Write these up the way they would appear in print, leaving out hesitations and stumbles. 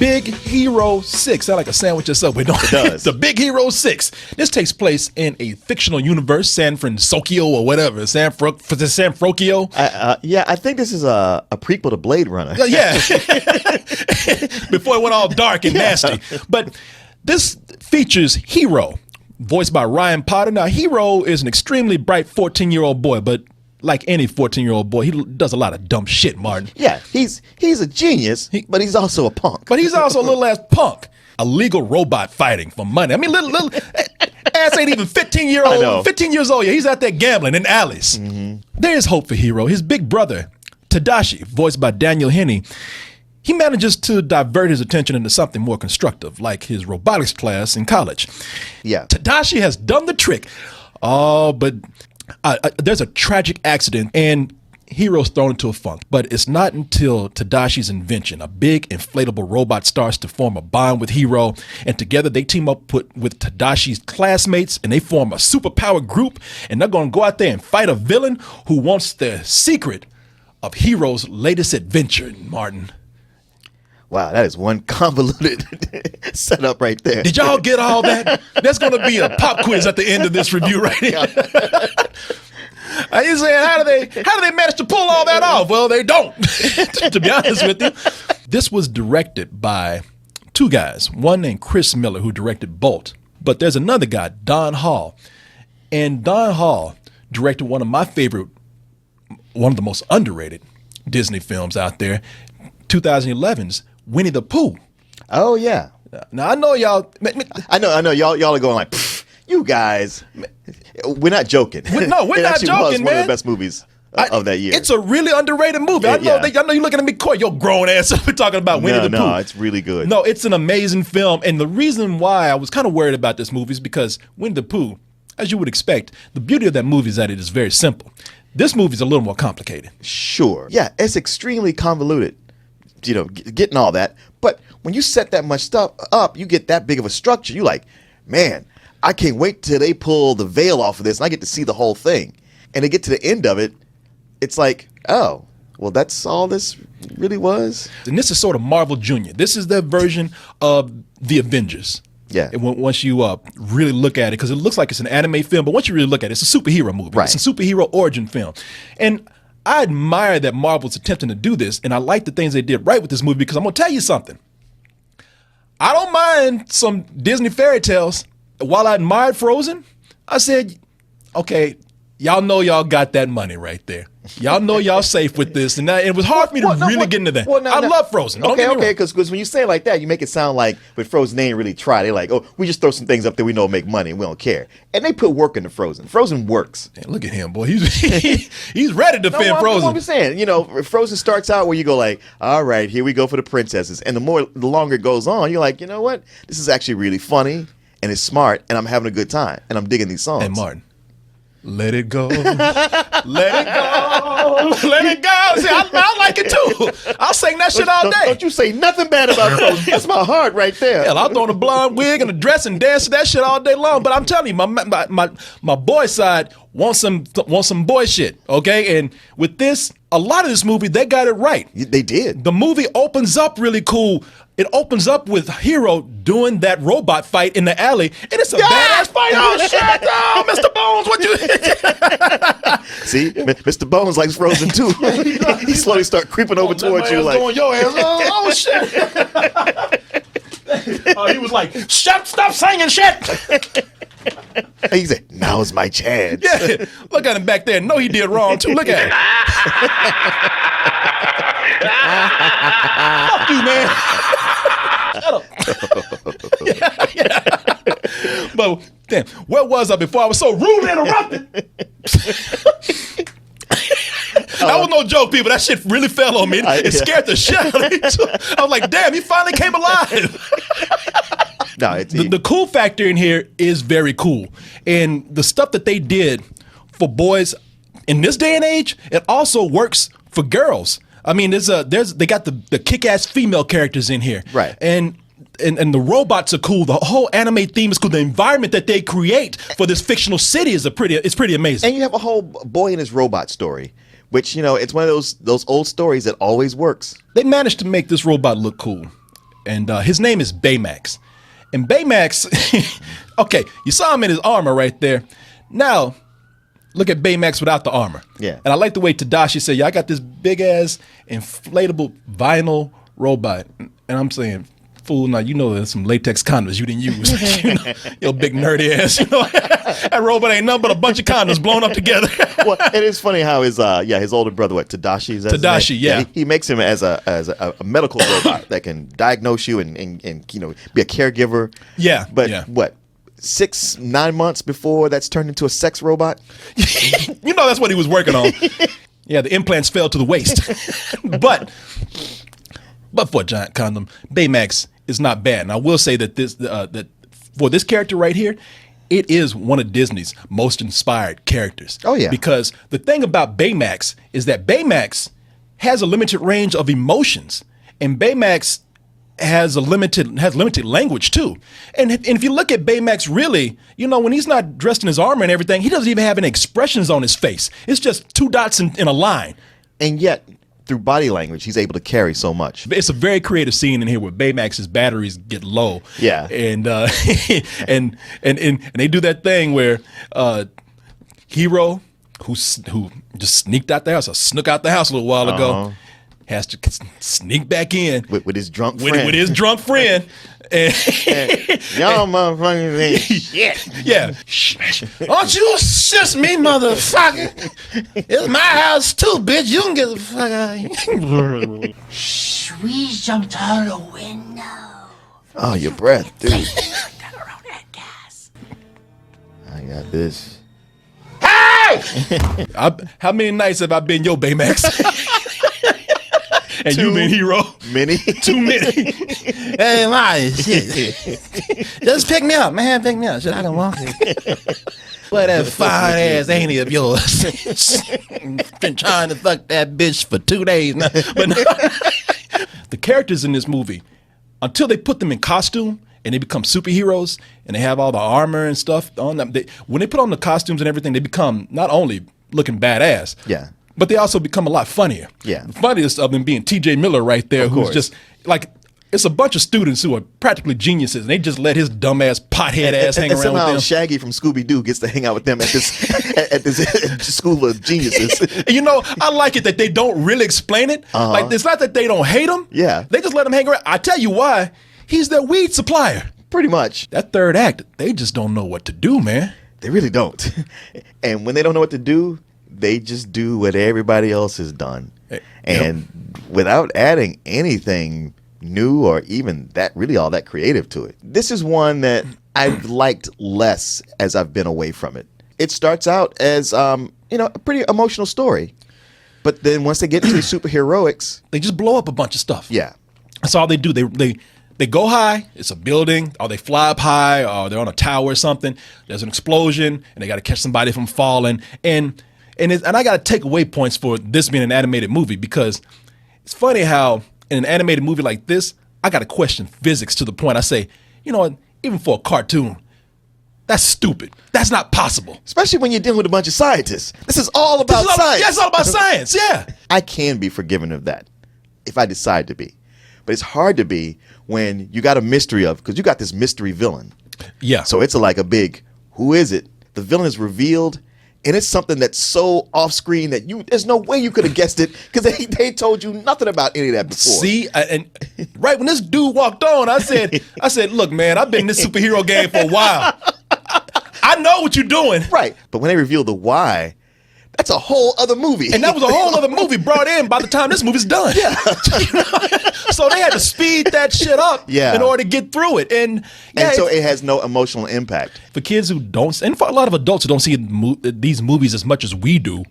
Big Hero 6. Sound like a sandwich or something, don't it? It does. The Big Hero 6. This takes place in a fictional universe, San Francisco or whatever. San Francisco. Yeah, I think this is a prequel to Blade Runner. Yeah. Before it went all dark and nasty. But this features Hero, voiced by Ryan Potter. Now, Hero is an extremely bright 14-year-old boy, but like any 14-year-old boy, he does a lot of dumb shit, Martin. Yeah, he's a genius, but he's also a punk. But he's also a little ass punk. Illegal robot fighting for money. I mean, little ass ain't even 15 years old. Yeah, he's out there gambling in alleys. Mm-hmm. There is hope for Hero. His big brother, Tadashi, voiced by Daniel Henney, he manages to divert his attention into something more constructive, like his robotics class in college. Yeah. Tadashi has done the trick. Oh, but there's a tragic accident and Hero's thrown into a funk. But it's not until Tadashi's invention, a big inflatable robot, starts to form a bond with Hero, and together they team up with Tadashi's classmates and they form a superpowered group, and they're going to go out there and fight a villain who wants the secret of Hero's latest adventure, Martin. Wow, that is one convoluted setup right there. Did y'all get all that? There's going to be a pop quiz at the end of this review right here. Are you saying, how do they manage to pull all that off? Well, they don't, to be honest with you. This was directed by two guys, one named Chris Miller, who directed Bolt. But there's another guy, Don Hall. And Don Hall directed one of the most underrated Disney films out there, 2011's Winnie the Pooh. Oh, yeah. Now, I know y'all... I know. Y'all are going like, you guys... We're not joking. We're not joking, was man. One of the best movies of that year. It's a really underrated movie. I know you're looking at me, Coy, your grown ass up talking about Winnie the Pooh. No, it's really good. No, it's an amazing film. And the reason why I was kind of worried about this movie is because Winnie the Pooh, as you would expect, the beauty of that movie is that it is very simple. This movie is a little more complicated. Sure. Yeah, it's extremely convoluted, getting all that. But when you set that much stuff up, you get that big of a structure. You're like, man, I can't wait till they pull the veil off of this and I get to see the whole thing. And they get to the end of it, it's like, oh, well, that's all this really was? And this is sort of Marvel Jr. This is their version of The Avengers. Yeah. And once you really look at it, because it looks like it's an anime film, but once you really look at it, it's a superhero movie. Right. It's a superhero origin film. And I admire that Marvel's attempting to do this, and I like the things they did right with this movie, because I'm going to tell you something. I don't mind some Disney fairy tales. While I admired Frozen, I said, okay, y'all know y'all got that money right there. Y'all know y'all safe with this. And it was hard for me to really get into that. I love Frozen. Okay, because when you say it like that, you make it sound like with Frozen, they ain't really try. They're like, oh, we just throw some things up there we know make money and we don't care. And they put work into Frozen. Frozen works. Man, look at him, boy. He's ready to defend Frozen. I'm just saying, Frozen starts out where you go like, all right, here we go for the princesses. And the longer it goes on, you're like, you know what? This is actually really funny. And it's smart, and I'm having a good time, and I'm digging these songs. Hey, Martin, let it go. Let it go. Let it go. See, I like it too. I'll sing that shit all day. Don't you say nothing bad about Frozen. That's my heart right there. Hell, I'll throw on a blonde wig and a dress and dance to that shit all day long. But I'm telling you, my boy side wants some boy shit, okay? And with this, a lot of this movie, they got it right. They did. The movie opens up really cool. It opens up with Hero doing that robot fight in the alley, and it's a badass fight. Oh, shit! Oh, Mr. Bones, what you... See, Mr. Bones likes Frozen, too. He slowly start creeping over towards you like... Going your ass. Oh, shit! He was like, stop singing shit! He said, now's my chance. Yeah, look at him back there. No, he did wrong, too. Look at him. Fuck you, man. Shut up. Yeah. But, damn, where was I before I was so rudely interrupted? That was no joke, people. That shit really fell on me. It scared the shit out of me. I was like, damn, he finally came alive. No, the cool factor in here is very cool. And the stuff that they did for boys in this day and age, it also works for girls. I mean, they got the kick-ass female characters in here. Right. And the robots are cool. The whole anime theme is cool. The environment that they create for this fictional city is pretty amazing. And you have a whole boy and his robot story, which, it's one of those old stories that always works. They managed to make this robot look cool. and his name is Baymax. And Baymax, okay, you saw him in his armor right there. Now, look at Baymax without the armor. Yeah. And I like the way Tadashi said, "Yeah, I got this big ass inflatable vinyl robot," and I'm saying, "Fool, now you know there's some latex condoms you didn't use." You know, your big nerdy ass. You know, that robot ain't nothing but a bunch of condoms blown up together. Well, it is funny how his older brother, Tadashi, is that his name? Tadashi, yeah. He makes him as a medical robot that can diagnose you and be a caregiver. Yeah, But yeah. what, 6-9 months before that's turned into a sex robot? You know that's what he was working on. Yeah, the implants fell to the waist. but for a giant condom, Baymax is not bad. And I will say that that for this character right here, it is one of Disney's most inspired characters. Oh, yeah. Because the thing about Baymax is that Baymax has a limited range of emotions, and Baymax has limited language too. And if you look at Baymax, really, when he's not dressed in his armor and everything, he doesn't even have any expressions on his face. It's just two dots in a line. And yet, through body language, he's able to carry so much. It's a very creative scene in here where Baymax's batteries get low. Yeah. And and they do that thing where Hero, who just sneaked out the house, or snuck out the house a little while ago, has to sneak back in With his drunk friend. with his drunk friend. Y'all motherfucking shit. Yeah. Don't you assist me, motherfucker. It's my house too, bitch. You can get the fuck out of here. We jumped out the window. Oh, your breath, dude. Got around that gas. I got this. How many nights have I been your Baymax? And you been Hero? Many. Too many. Hey, my shit. Just pick me up, man. Pick me up. Shit, I can walk it. What that fine ass auntie of yours. Been trying to fuck that bitch for 2 days now. But no. The characters in this movie, until they put them in costume and they become superheroes and they have all the armor and stuff on them, when they put on the costumes and everything, they become not only looking badass, Yeah. but they also become a lot funnier. Yeah. The funniest of them being T.J. Miller right there, who's course. just like, it's a bunch of students who are practically geniuses, and they just let his dumbass pothead ass hang And around with somehow them. Shaggy from Scooby-Doo gets to hang out with them at this at this school of geniuses. And I like it that they don't really explain it. Like, it's not that they don't hate him. Yeah. They just let him hang around. I tell you why. He's their weed supplier. Pretty much. That third act, they just don't know what to do, man. They really don't. And when they don't know what to do, they just do what everybody else has done. And without adding anything new or even all that creative to it. This is one that I've liked less as I've been away from it. It starts out as a pretty emotional story. But then once they get into the superheroics, They just blow up a bunch of stuff. yeah. That's all they do. They go high. It's a building, or they fly up high, or they're on a tower or something. There's an explosion, and they got to catch somebody from falling. And I got to take away points for this being an animated movie, because it's funny how in an animated movie like this, I got to question physics to the point I say, even for a cartoon, that's stupid. That's not possible. Especially when you're dealing with a bunch of scientists. This is all about science. Yeah, it's all about science. Yeah. I can be forgiven of that if I decide to be. But it's hard to be when you got a mystery because you got this mystery villain. Yeah. So it's like a big, who is it? The villain is revealed, and it's something that's so off screen that there's no way you could have guessed it, because they told you nothing about any of that before. See, and right when this dude walked on, I said, look, man, I've been in this superhero game for a while. I know what you're doing. Right. But when they reveal the why, that's a whole other movie. And that was a whole other movie brought in by the time this movie's done. Yeah. So they had to speed that shit up in order to get through it. And so it has no emotional impact. For kids who don't, and for a lot of adults who don't see these movies as much as we do,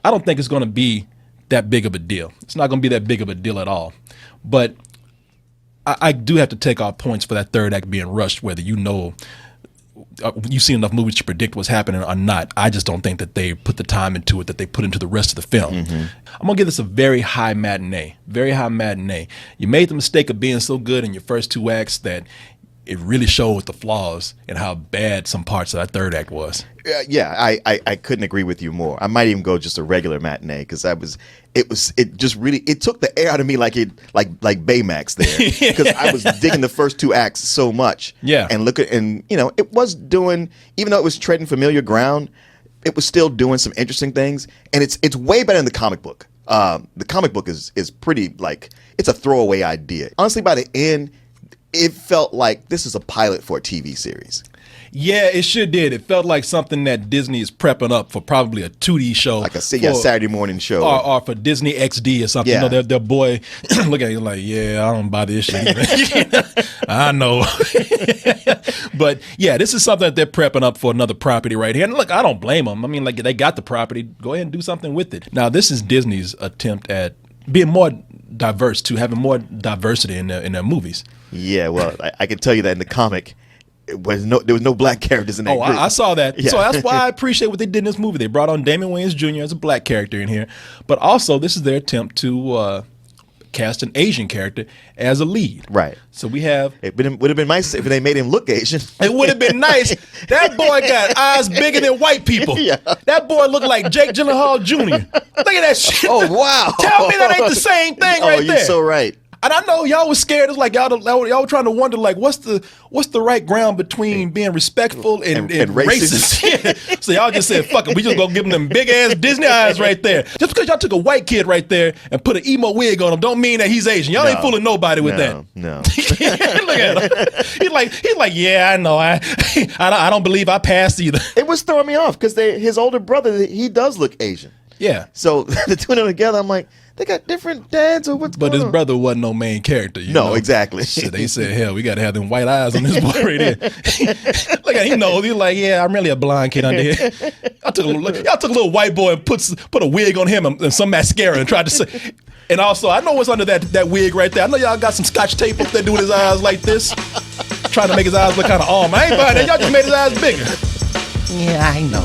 I don't think it's going to be that big of a deal. It's not going to be that big of a deal at all. But I do have to take off points for that third act being rushed, whether you've seen enough movies to predict what's happening or not. I just don't think that they put the time into it that they put into the rest of the film. Mm-hmm. I'm going to give this a very high matinee. Very high matinee. You made the mistake of being so good in your first two acts that it really showed the flaws and how bad some parts of that third act was. Yeah, I couldn't agree with you more. I might even go just a regular matinee because it just really took the air out of me like Baymax there because I was digging the first two acts so much. Yeah, and it was doing, even though it was treading familiar ground, it was still doing some interesting things, and it's way better than the comic book. The comic book is pretty, like, it's a throwaway idea. Honestly, by the end, it felt like this is a pilot for a TV series. Yeah, it sure did. It felt like something that Disney is prepping up for probably a 2D show. Like a Saturday morning show. Or for Disney XD or something. Yeah. You know, their boy look at you like, yeah, I don't buy this shit. I know. But yeah, this is something that they're prepping up for another property right here. And look, I don't blame them. I mean, like, they got the property. Go ahead and do something with it. Now, this is Disney's attempt at being more diverse, to having more diversity in their movies. Yeah, well, I can tell you that in the comic, there was no black characters in that. Oh, I saw that. Yeah. So that's why I appreciate what they did in this movie. They brought on Damon Wayans Jr. as a black character in here, but also this is their attempt to cast an Asian character as a lead. Right. So we have. It would have been nice if they made him look Asian. It would have been nice. That boy got eyes bigger than white people. Yeah. That boy looked like Jake Gyllenhaal Jr. Look at that shit. Oh, wow. Tell me that ain't the same thing right there. Oh, you're so right. And I know y'all was scared. It's like y'all were trying to wonder, like, what's the right ground between being respectful and racist? Yeah. So y'all just said, fuck it, we just gonna give them big ass Disney eyes right there. Just because y'all took a white kid right there and put an emo wig on him, don't mean that he's Asian. Y'all ain't fooling nobody with that. No. Look at him. He's like, yeah, I know. I don't believe I passed either. It was throwing me off because his older brother, he does look Asian. Yeah. So the two of them together, I'm like, they got different dads or what's But going his on? brother wasn't no main character. You know? Exactly. Shit, they said, hell, we got to have them white eyes on this boy right here. Look at him, he knows. He's like, yeah, I'm really a blind kid under here. Y'all took a little white boy and put a wig on him and some mascara and tried to say. And also, I know what's under that wig right there. I know y'all got some scotch tape up there doing his eyes like this, trying to make his eyes look kind of arm. I ain't buying that. Y'all just made his eyes bigger. Yeah, I know.